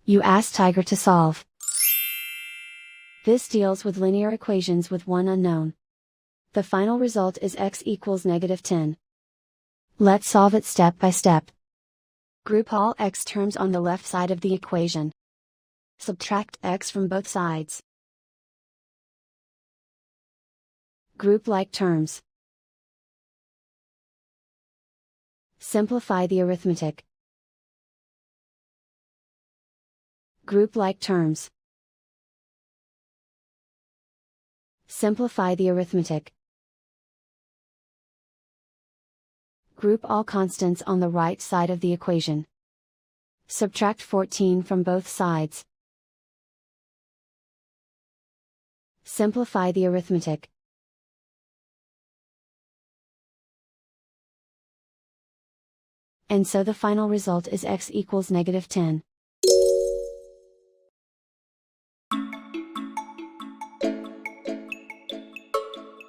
You ask Tiger to solve. This deals with linear equations with one unknown. The final result is x equals -10. Let's solve it step by step. Group all x terms on the left side of the equation. Subtract x from both sides. Group like terms. Simplify the arithmetic. Group like terms. Simplify the arithmetic. Group all constants on the right side of the equation. Subtract 14 from both sides. Simplify the arithmetic. And so the final result is x equals -10.